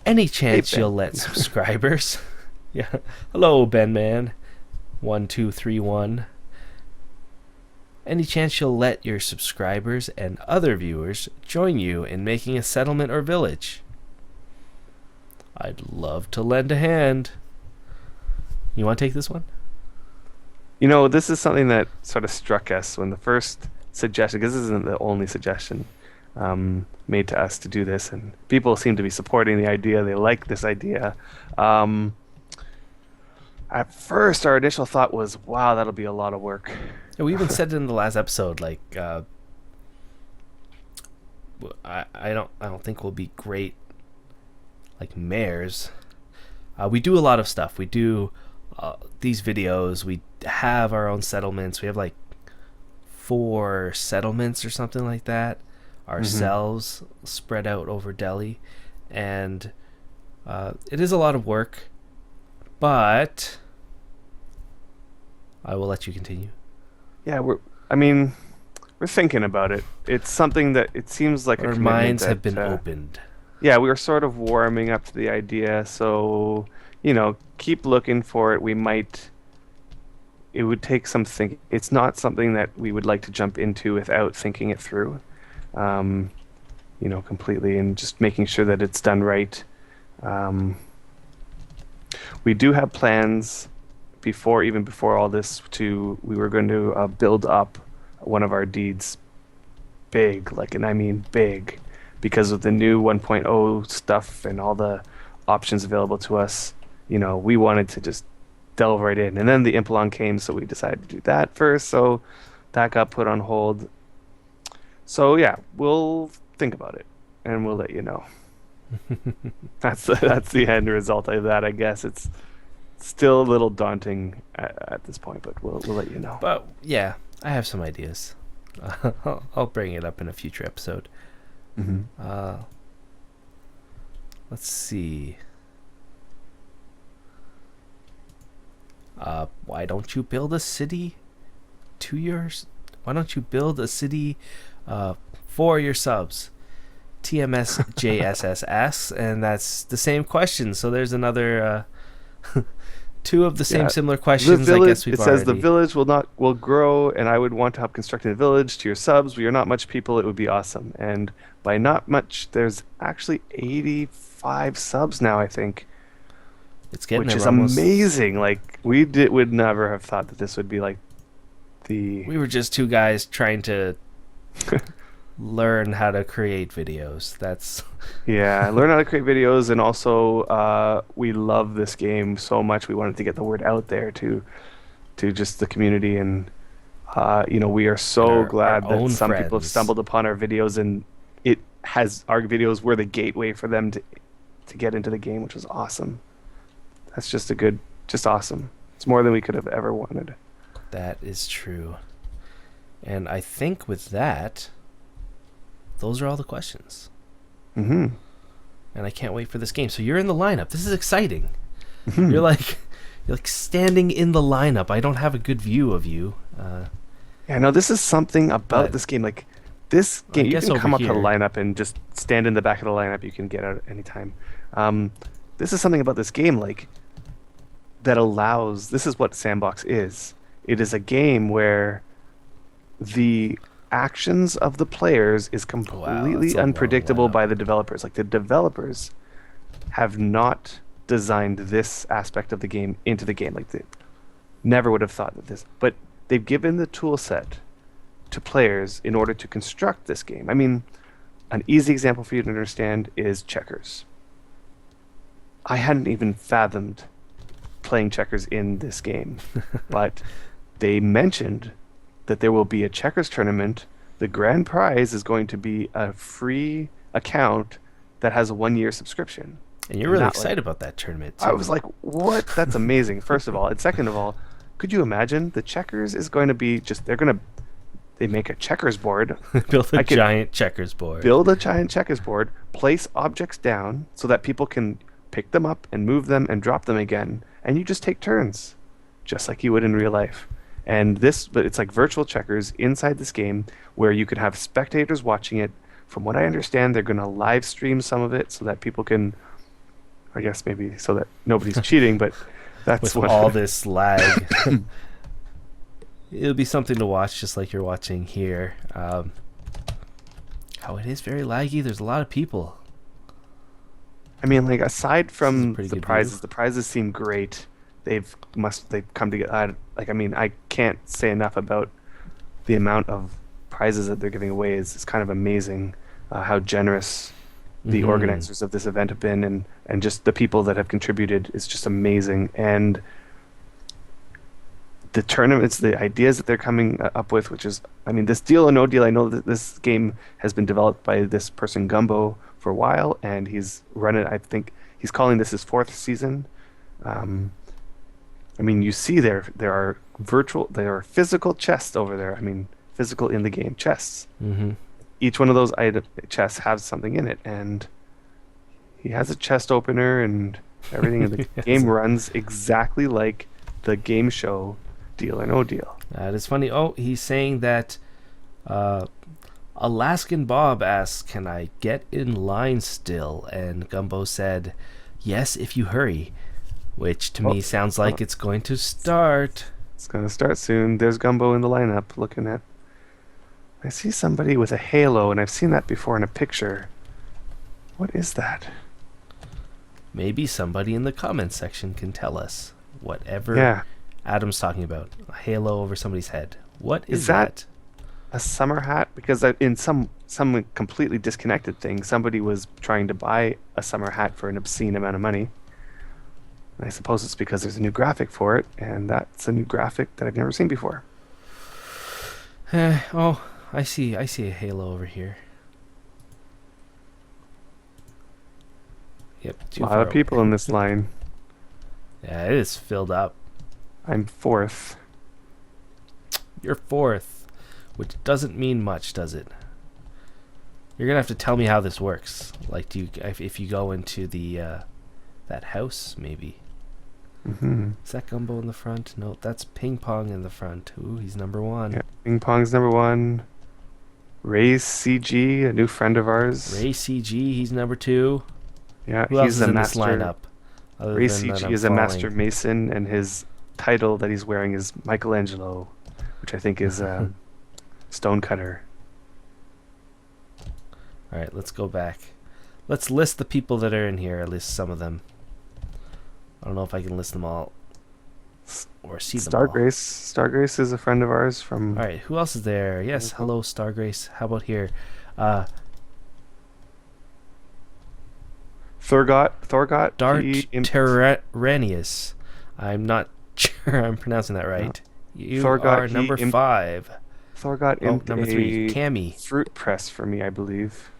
A: Any chance
B: Ben.
A: you'll let subscribers? Yeah. Hello, BenMan1231. Any chance you'll let your subscribers and other viewers join you in making a settlement or village? I'd love to lend a hand. You want to take this one?
B: You know, this is something that sort of struck us when the first suggestion, because this isn't the only suggestion made to us to do this, and people seem to be supporting the idea. They like this idea. At first, our initial thought was, wow, that'll be a lot of work.
A: Yeah, we even said it in the last episode, like, I don't think we'll be great like mayors. We do a lot of stuff. We do these videos. We have our own settlements. We have like 4 settlements or something like that ourselves, spread out over Delhi, and it is a lot of work, but I will let you continue.
B: Yeah, we're thinking about it. It's something that it seems like
A: Our
B: a commitment
A: minds have
B: that,
A: been opened.
B: Yeah, we were sort of warming up to the idea, so, keep looking for it. It would take some thinking. It's not something that we would like to jump into without thinking it through, completely, and just making sure that it's done right. We do have plans before all this we were going to build up one of our deeds big, and I mean big, because of the new 1.0 stuff and all the options available to us. We wanted to just delve right in, and then the Impalong came, so we decided to do that first, so that got put on hold. So yeah, we'll think about it and we'll let you know. That's the end result of that, I guess. It's still a little daunting at this point, but we'll let you know.
A: But yeah, I have some ideas. I'll bring it up in a future episode. Let's see. Why don't you build a city to yours? Why don't you build a city for your subs? TMSJSS asks, and that's the same question. So there's another 2 of the same similar questions.
B: The village,
A: I guess we've
B: it says the
A: already...
B: village will grow, and I would want to help constructing the village. To your subs, we are not much people. It would be awesome. And by not much, there's actually 85 subs now, I think.
A: It's getting
B: which
A: there.
B: is
A: We're almost.
B: amazing. Like would never have thought that this would be like the
A: We were just two guys trying to learn how to create videos. That's
B: yeah, learn how to create videos, and also we love this game so much. We wanted to get the word out there to just the community, and we are so
A: our
B: glad that
A: own
B: some people have
A: friends.
B: stumbled upon our videos, and it has our videos were the gateway for them to get into the game, which was awesome. That's just awesome. It's more than we could have ever wanted.
A: That is true. And I think with that, those are all the questions.
B: Mm-hmm.
A: And I can't wait for this game. So you're in the lineup. This is exciting.
B: Mm-hmm.
A: You're like standing in the lineup. I don't have a good view of you.
B: Yeah, no, this is something about
A: But-
B: this game. Like this game, you
A: guess
B: can
A: over
B: come up to the
A: here-
B: lineup and just stand in the back of the lineup. You can get out at any time. This is something about this game, like that allows. This is what Sandbox is. It is a game where the actions of the players is completely
A: that's a long
B: unpredictable
A: lineup.
B: by the developers. Like the developers have not designed this aspect of the game into the game. Like they never would have thought that this, but they've given the tool set to players in order to construct this game. I mean, an easy example for you to understand is checkers. I hadn't even fathomed playing checkers in this game, but they mentioned that there will be a checkers tournament. The grand prize is going to be a free account that has a 1-year subscription.
A: And you're really
B: Not like-
A: excited about that tournament, too.
B: I was like, what? That's amazing, first of all. And second of all, could you imagine? The checkers is going to be just, they make a checkers board,
A: build
B: I
A: a
B: could
A: giant checkers board.
B: build a giant checkers board, place objects down so that people can pick them up and move them and drop them again. And you just take turns, just like you would in real life. And but it's like virtual checkers inside this game where you can have spectators watching it. From what I understand, they're going to live stream some of it so that people can, I guess maybe so that nobody's cheating, but that's
A: With
B: what
A: all this lag. It'll be something to watch, just like you're watching here. How it is very laggy. There's a lot of people.
B: I mean, like aside
A: This is
B: from
A: a pretty
B: the
A: good
B: prizes,
A: view.
B: the prizes seem great. They've come together. I mean, I can't say enough about the amount of prizes that they're giving away. It's kind of amazing how generous the
A: Mhm.
B: organizers of this event have been, and just the people that have contributed is just amazing. And the tournaments, the ideas that they're coming up with, which is, I mean, this Deal or No Deal. I know that this game has been developed by this person Gumbo for a while, and he's run it. I think he's calling this his 4th season. I mean, you see there are physical chests over there. I mean, physical in the game chests.
A: Mm-hmm.
B: Each one of those chests has something in it, and he has a chest opener and everything. And the
A: Yes.
B: game runs exactly like the game show Deal or No Deal.
A: That is funny. Oh, he's saying that Alaskan Bob asks, can I get in line still? And Gumbo said, yes, if you hurry. Which to me sounds like it's going to start.
B: It's going to start soon. There's Gumbo in the lineup looking at. I see somebody with a halo, and I've seen that before in a picture. What is that?
A: Maybe somebody in the comments section can tell us whatever
B: Yeah.
A: Adam's talking about. A halo over somebody's head. What is
B: Is that a summer hat? Because in some completely disconnected thing, somebody was trying to buy a summer hat for an obscene amount of money. I suppose it's because there's a new graphic for it, and that's a new graphic that I've never seen before.
A: Oh, I see a halo over here. Yep,
B: A
A: too
B: lot
A: far
B: of people
A: away.
B: in this line.
A: Yeah, it is filled up.
B: I'm 4th.
A: You're 4th, which doesn't mean much, does it? You're gonna have to tell me how this works. Like, if you go into the that house, maybe.
B: Mm-hmm.
A: Is that Gumbo in the front? No, that's Ping Pong in the front. Ooh, he's number 1.
B: Yeah. Ping Pong's number 1. Ray's CG, a new friend of ours.
A: Ray CG, he's number 2.
B: Yeah,
A: Who else
B: he's
A: is
B: a
A: in
B: master.
A: this lineup? Other
B: Ray
A: than that
B: CG
A: I'm
B: is a master
A: following?
B: mason, and his title that he's wearing is Michelangelo, which I think is stonecutter.
A: All right, let's go back. Let's list the people that are in here. At least some of them. I don't know if I can list them all or see them all.
B: Stargrace is a friend of ours from.
A: All right, who else is there? Yes, hello, Stargrace. How about here?
B: Thorgot.
A: Dart Terranius. I'm not sure I'm pronouncing that right. You are number 5.
B: Thorgot imped
A: number 3. Cammy.
B: Fruit press for me, I believe.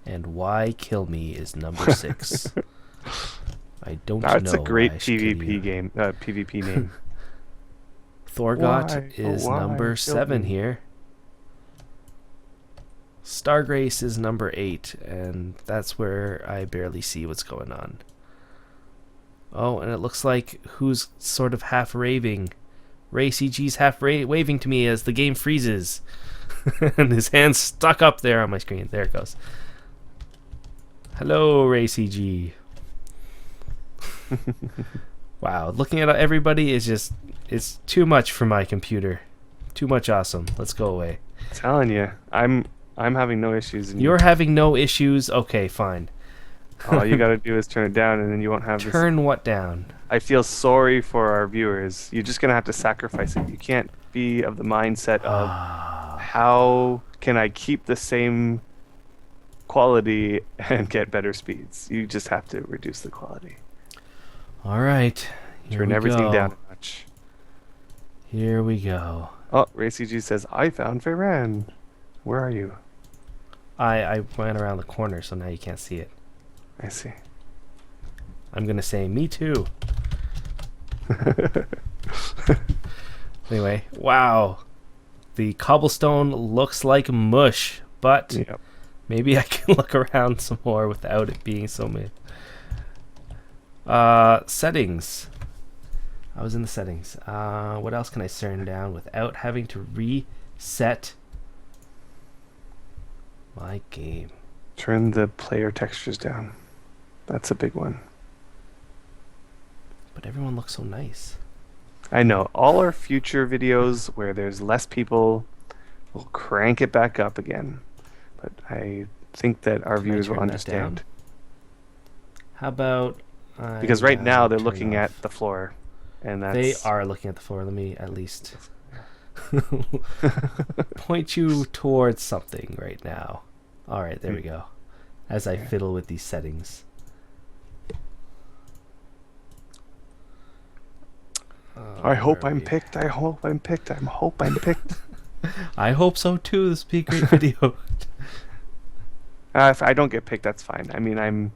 A: And Why Kill Me is number 6. I don't know.
B: That's a great PvP game. PvP name.
A: Thorgot is number 7 here. Stargrace is number 8, and that's where I barely see what's going on. Oh, and it looks like who's sort of half raving. Ray CG's half waving to me as the game freezes. And his hand's stuck up there on my screen. There it goes. Hello, Ray CG. Wow, looking at everybody is just, it's too much for my computer. Too much awesome. Let's go away.
B: I'm telling you, I'm having no issues.
A: You're having no issues? Okay, fine.
B: All you gotta do is turn it down, and then you won't have
A: Turn what down?
B: I feel sorry for our viewers. You're just gonna have to sacrifice it. You can't be of the mindset of how can I keep the same quality and get better speeds. You just have to reduce the quality.
A: All right.
B: Turn everything down a notch.
A: Here we go.
B: Oh, RayCG says, I found Faeran. Where are you?
A: I went around the corner, so now you can't see it.
B: I see.
A: I'm going to say, me too. Anyway, wow. The cobblestone looks like mush, but maybe I can look around some more without it being so mid. Settings. I was in the settings. What else can I turn down without having to reset my game?
B: Turn the player textures down. That's a big one.
A: But everyone looks so nice.
B: I know. All our future videos where there's less people, we'll crank it back up again. But I think that our viewers will understand.
A: How about...
B: because right now they're looking at the floor. And that's...
A: They are looking at the floor. Let me at least point you towards something right now. All right, there we go. As I fiddle with these settings.
B: I hope I'm picked. I hope I'm picked. I hope I'm picked.
A: I hope so too. This would be a great video.
B: If I don't get picked, that's fine. I mean, I'm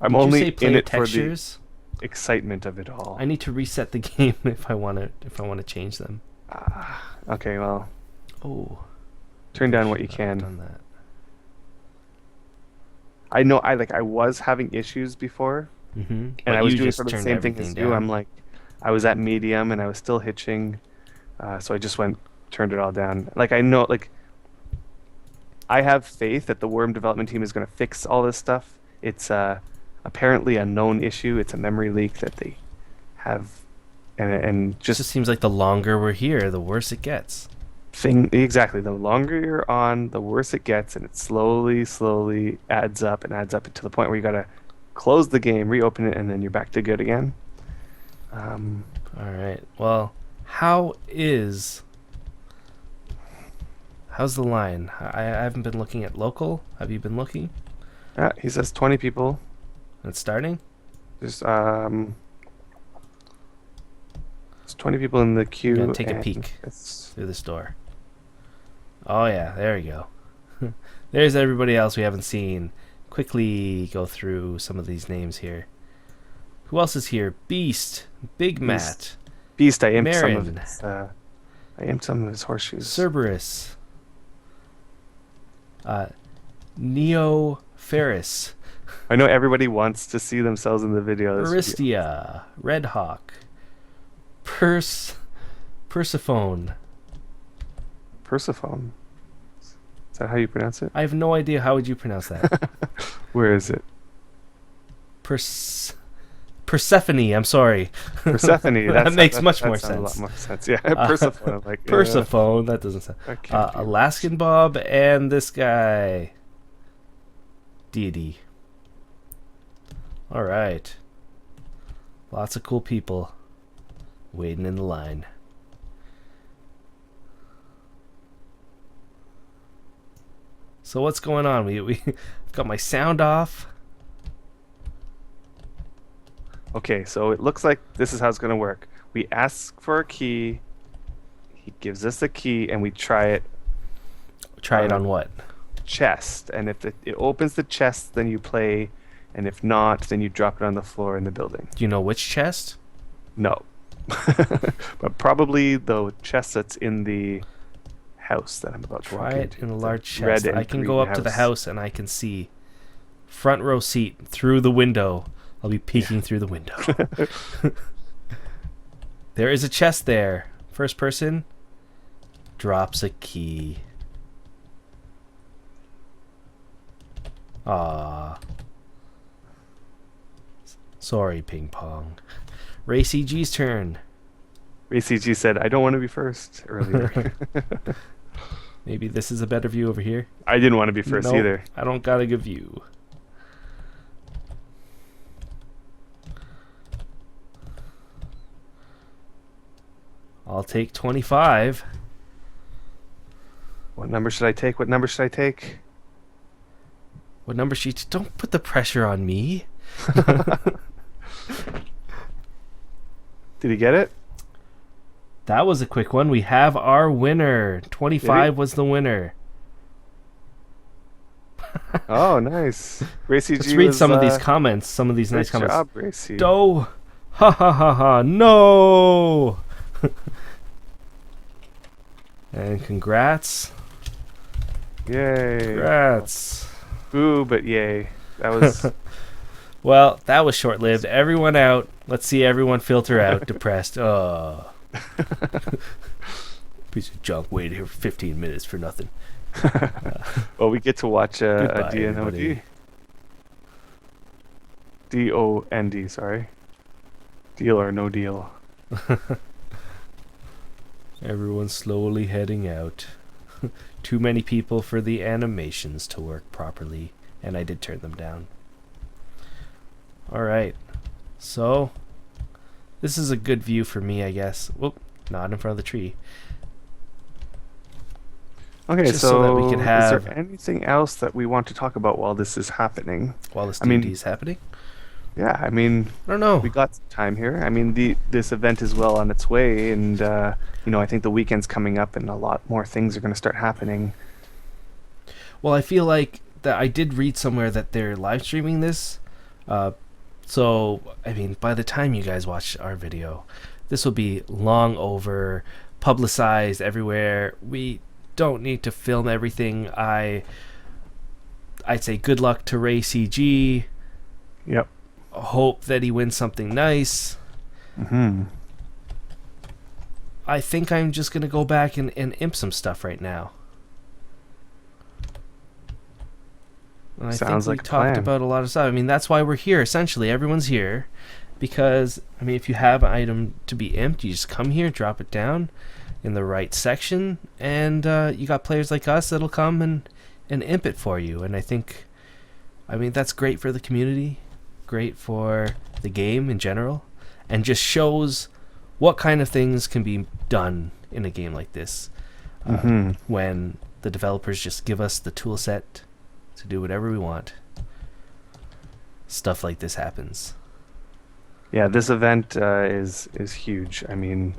B: only in it
A: textures?
B: For the excitement of it all.
A: I need to reset the game if I want to change them.
B: Okay, well.
A: Oh.
B: Turn down what you can.
A: Done that.
B: I know. I was having issues before, and I was doing sort of the same thing as you. I'm like, I was at medium and I was still hitching, so I just turned it all down. I know, I have faith that the Wurm development team is going to fix all this stuff. It's apparently a known issue. It's a memory leak that they have, and just...
A: It just seems like the longer we're here, the worse it gets.
B: Exactly. The longer you're on, the worse it gets, and it slowly adds up to the point where you got to close the game, reopen it, and then you're back to good again.
A: All right. Well, how's the line? I haven't been looking at local. Have you been looking?
B: Yeah, he says 20 people.
A: It's starting?
B: There's 20 people in the queue.
A: I'm gonna take a peek through this door. Oh yeah, there we go. There's everybody else we haven't seen. Quickly go through some of these names here. Who else is here? Beast, Big Matt,
B: Beast. I aimed
A: Marin,
B: some of his horseshoes.
A: Cerberus, Neo Ferris.
B: I know everybody wants to see themselves in the video.
A: Aristia, Red Hawk, Persephone.
B: Persephone. Is that how you pronounce it?
A: I have no idea. How would you pronounce that?
B: Where is it?
A: Persephone. I'm sorry.
B: Persephone.
A: That makes much more sense.
B: A lot more sense. Yeah, Persephone.
A: Persephone. That doesn't sound. Alaskan Bob and this guy. Deity. All right. Lots of cool people waiting in the line. So what's going on? We got my sound off.
B: Okay, so it looks like this is how it's going to work. We ask for a key. He gives us the key, and we try it.
A: Try it on what?
B: Chest. And if it opens the chest, then you play. And if not, then you drop it on the floor in the building.
A: Do you know which chest?
B: No. But probably the chest that's in the house that I'm about to walk
A: Try it
B: into.
A: in a large chest.
B: Red and
A: I can
B: green
A: go up to the house and I can see front row seat through the window. I'll be peeking through the window. There is a chest there. First person drops a key. Ah. Sorry, ping pong. Ray CG's turn.
B: Ray CG said, "I don't want to be first" earlier.
A: Maybe this is a better view over here.
B: I didn't want to be first either.
A: I don't got a good view. I'll take 25.
B: What number should I take? What number should I take?
A: What number sheet? Don't put the pressure on me.
B: Did he get it?
A: That was a quick one. We have our winner. 25 was the winner.
B: Oh, nice. Ray CG
A: Let's read some of these comments. Some of these nice comments.
B: Job, Ray C.
A: Do. Ha ha ha ha. No. And congrats.
B: Yay.
A: Congrats.
B: Ooh, but yay. That was...
A: Well, that was short-lived. Everyone out. Let's see everyone filter out. Depressed. Oh. Piece of junk. Waited here for 15 minutes for nothing.
B: Well, we get to watch a
A: Goodbye,
B: DNOD.
A: everybody.
B: DOND, sorry. Deal or no deal.
A: Everyone's slowly heading out. Too many people for the animations to work properly, and I did turn them down. Alright, so this is a good view for me, I guess. Whoop, not in front of the tree.
B: Okay,
A: Just so that we can have...
B: is there anything else that we want to talk about while this is happening?
A: While this
B: I mean,
A: D&D is happening?
B: Yeah, I mean...
A: I don't know.
B: We got some time here. I mean, this event is well on its way, and, I think the weekend's coming up and a lot more things are going to start happening.
A: Well, I feel like that I did read somewhere that they're live streaming this. So, I mean, by the time you guys watch our video, this will be long over, publicized everywhere. We don't need to film everything. I'd say good luck to Ray CG.
B: Yep.
A: Hope that he wins something nice.
B: Mm-hmm.
A: I think I'm just going to go back and imp some stuff right now. And I
B: Sounds
A: think
B: like
A: we
B: a
A: talked
B: plan.
A: about a lot of stuff. I mean, that's why we're here. Essentially, everyone's here because, I mean, if you have an item to be imped, you just come here, drop it down in the right section, and you got players like us that'll come and imp it for you. And I think, I mean, that's great for the community, great for the game in general, and just shows what kind of things can be done in a game like this when the developers just give us the tool set to do whatever we want. Stuff like this happens.
B: Yeah, this event is huge. I mean,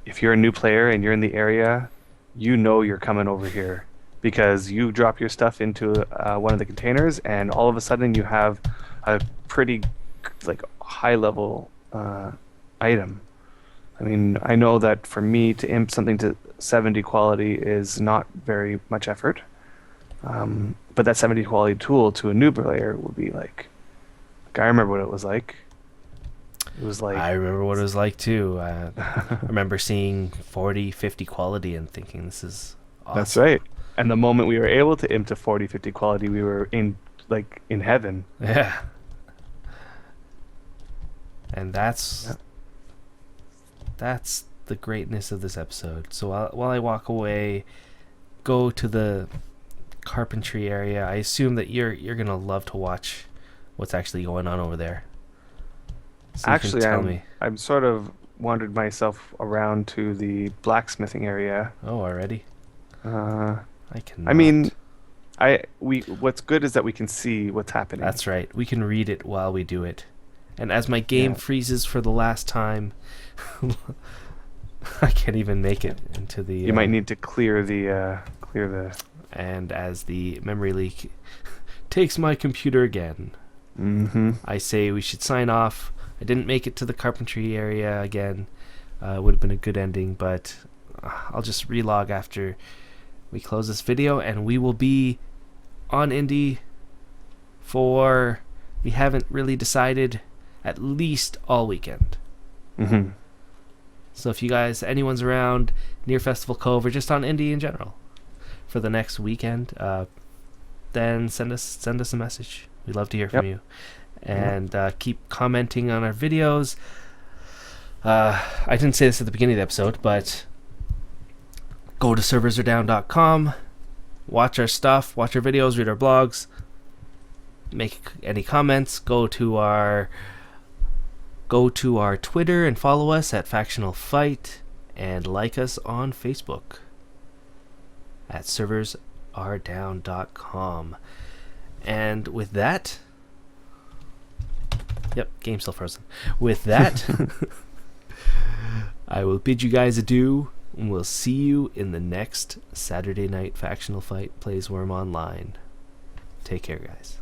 B: if you're a new player and you're in the area, you know you're coming over here because you drop your stuff into one of the containers, and all of a sudden you have a pretty high level item. I mean, I know that for me to imp something to 70 quality is not very much effort. But that 70 quality tool to a new player would be like I remember what it was like. It was like...
A: I remember what it was like too. I remember seeing 40, 50 quality and thinking this is awesome.
B: That's right. And the moment we were able to imp to 40, 50 quality, we were in heaven.
A: Yeah. And that's the greatness of this episode. So while I walk away, go to the carpentry area, I assume that you're gonna love to watch what's actually going on over there. So you can
B: Actually,
A: tell me.
B: I'm sort of wandered myself around to the blacksmithing area.
A: Oh, already?
B: Uh,
A: I cannot.
B: I mean, what's good is that we can see what's happening.
A: That's right. We can read it while we do it. And as my game
B: Yeah.
A: freezes for the last time, I can't even make it into the.
B: You might need to clear the
A: And as the memory leak takes my computer again, I say we should sign off. I didn't make it to the carpentry area again. Would have been a good ending, but I'll just relog after we close this video, and we will be on Indie for, we haven't really decided, at least all weekend. So if you guys, anyone's around near Festival Cove or just on Indie in general for the next weekend, then send us a message. We'd love to hear from you. And keep commenting on our videos. I didn't say this at the beginning of the episode, but go to serversaredown.com, watch our stuff, watch our videos, read our blogs, make any comments, go to our Twitter and follow us at Factional Fight, and like us on Facebook at serversaredown.com. And with that, yep, game's still frozen. With that, I will bid you guys adieu, and we'll see you in the next Saturday night Factional Fight Plays Wurm Online. Take care, guys.